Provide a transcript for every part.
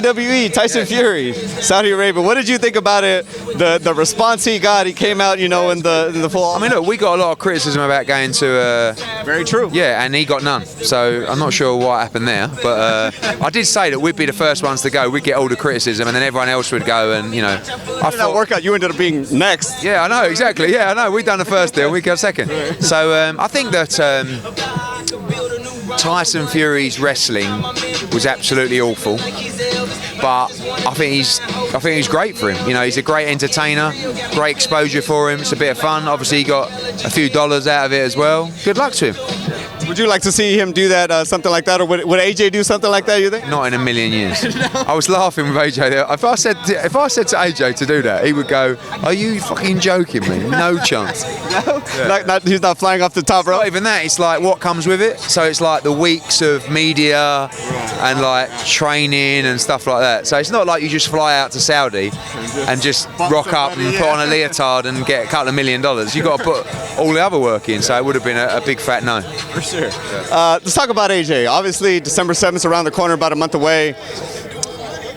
WWE, Tyson Fury, Saudi Arabia. What did you think about it? The response he got, he came out, you know, in the full. I mean, look, we got a lot of criticism about going to. Very true. Yeah, and he got none. So I'm not sure what happened there, but I did say that we'd be the first ones to go. We'd get all the criticism, and then everyone else would go. And you know, I thought work out. You ended up being next. Yeah, I know exactly. Yeah, I know. We'd done the first deal, we got second. So I think that Tyson Fury's wrestling was absolutely awful, but I think he's great for him. You know, he's a great entertainer, great exposure for him. It's a bit of fun. Obviously, he got a few dollars out of it as well. Good luck to him. Would you like to see him do that, something like that, or would AJ do something like that, you think? Not in a million years. No. I was laughing with AJ there. If I said to AJ to do that, he would go, "Are you fucking joking me? No chance." No? Yeah. He's not flying off the top rope? Not even that. It's like what comes with it. So it's like the weeks of media and like training and stuff like that. So it's not like you just fly out to Saudi and just rock up and put on a leotard and get a couple of $1 million. You've got to put all the other work in. So it would have been a big fat no. For sure. Yeah. Let's talk about AJ. Obviously, December 7th around the corner, about a month away.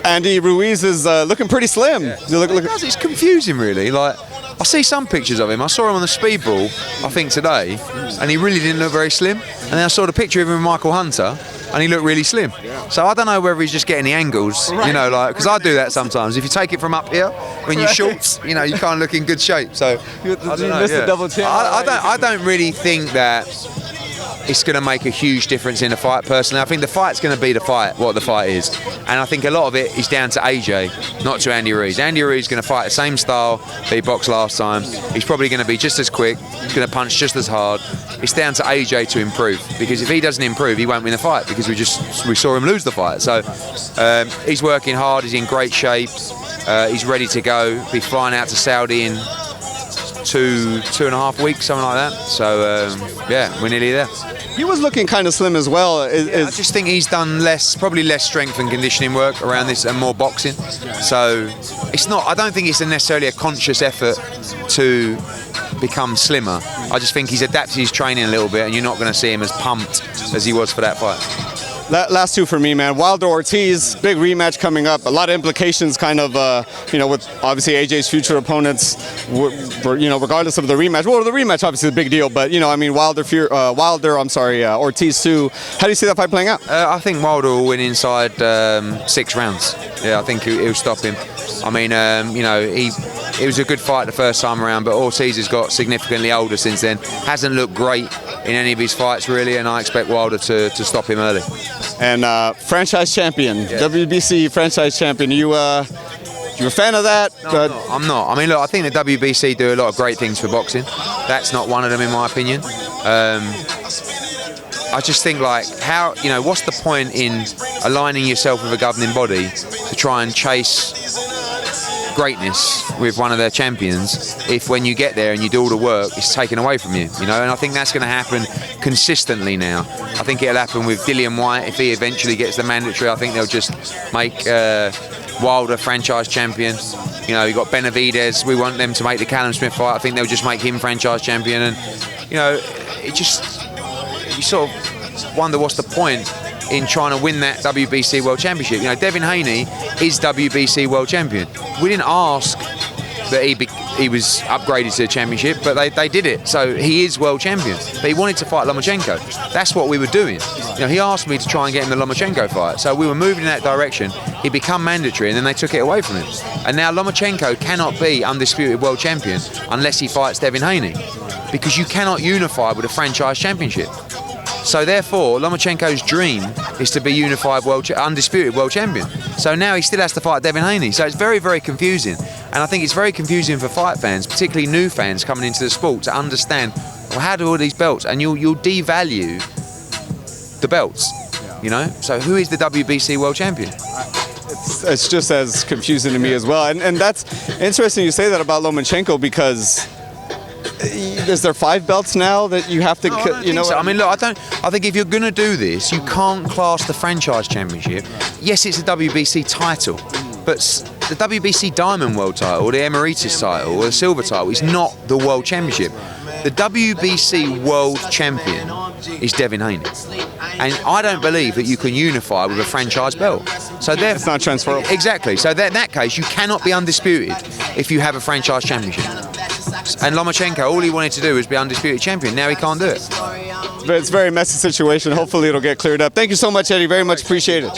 Andy Ruiz is looking pretty slim. Yeah. It's confusing, really. Like, I see some pictures of him. I saw him on the speedball, I think today, and he really didn't look very slim. And then I saw the picture of him with Michael Hunter, and he looked really slim. Yeah. So I don't know whether he's just getting the angles, you know, like, because I do that sometimes. If you take it from up here, when you're short, you know, you can't look in good shape. So I don't know, the double chin. I don't really think that it's going to make a huge difference in the fight, personally. I think the fight's going to be the fight, what the fight is. And I think a lot of it is down to AJ, not to Andy Ruiz. Andy Ruiz is going to fight the same style that he boxed last time. He's probably going to be just as quick, he's going to punch just as hard. It's down to AJ to improve, because if he doesn't improve, he won't win the fight, because we saw him lose the fight. So he's working hard, he's in great shape, he's ready to go. Be flying out to Saudi in 2.5 weeks, something like that. So yeah, we're nearly there. He was looking kind of slim as well. I just think he's done probably less strength and conditioning work around this and more boxing. So it's not. I don't think it's necessarily a conscious effort to become slimmer. I just think he's adapted his training a little bit, and you're not going to see him as pumped as he was for that fight. Last two for me, man. Wilder Ortiz, big rematch coming up. A lot of implications, kind of, you know, with obviously AJ's future opponents. You know, regardless of the rematch. Well, the rematch obviously is a big deal, but you know, I mean, Ortiz too. How do you see that fight playing out? I think Wilder will win inside 6 rounds. Yeah, I think he'll stop him. I mean, you know, it was a good fight the first time around, but Ortiz has got significantly older since then. Hasn't looked great in any of his fights, really, and I expect Wilder to stop him early. And franchise champion, yeah. WBC franchise champion. You a fan of that? No, I'm not. I mean, look, I think the WBC do a lot of great things for boxing. That's not one of them, in my opinion. I just think, like, how, you know, what's the point in aligning yourself with a governing body to try and chase greatness with one of their champions if when you get there and you do all the work, it's taken away from you, you know? And I think that's going to happen consistently now. I think it'll happen with Dillian Whyte if he eventually gets the mandatory. I think they'll just make Wilder franchise champion. You know, you got Benavidez. We want them to make the Callum Smith fight. I think they'll just make him franchise champion. And you know, you sort of wonder what's the point in trying to win that WBC World Championship. You know, Devin Haney is WBC World Champion. We didn't ask that he was upgraded to the championship, but they did it. So he is World Champion. But he wanted to fight Lomachenko. That's what we were doing. You know, he asked me to try and get him the Lomachenko fight. So we were moving in that direction. He became mandatory, and then they took it away from him. And now Lomachenko cannot be undisputed World Champion unless he fights Devin Haney, because you cannot unify with a franchise championship. So therefore, Lomachenko's dream is to be unified undisputed world champion. So now he still has to fight Devin Haney. So it's very, very confusing. And I think it's very confusing for fight fans, particularly new fans coming into the sport, to understand, well, how do all these belts? And you'll devalue the belts, you know? So who is the WBC world champion? It's just as confusing to me as well. And that's interesting you say that about Lomachenko, because is there 5 belts now that you have to, you know? So. I mean, look, I think if you're going to do this, you can't class the franchise championship. Yes, it's a WBC title, but the WBC Diamond World title, or the Emeritus title, or the Silver title is not the World Championship. The WBC World Champion is Devin Haney. And I don't believe that you can unify with a franchise belt. So It's not transferable. Exactly. So in that case, you cannot be undisputed if you have a franchise championship. And Lomachenko, all he wanted to do was be undisputed champion. Now he can't do it. It's a very messy situation. Hopefully it'll get cleared up. Thank you so much, Eddie. Very much appreciated.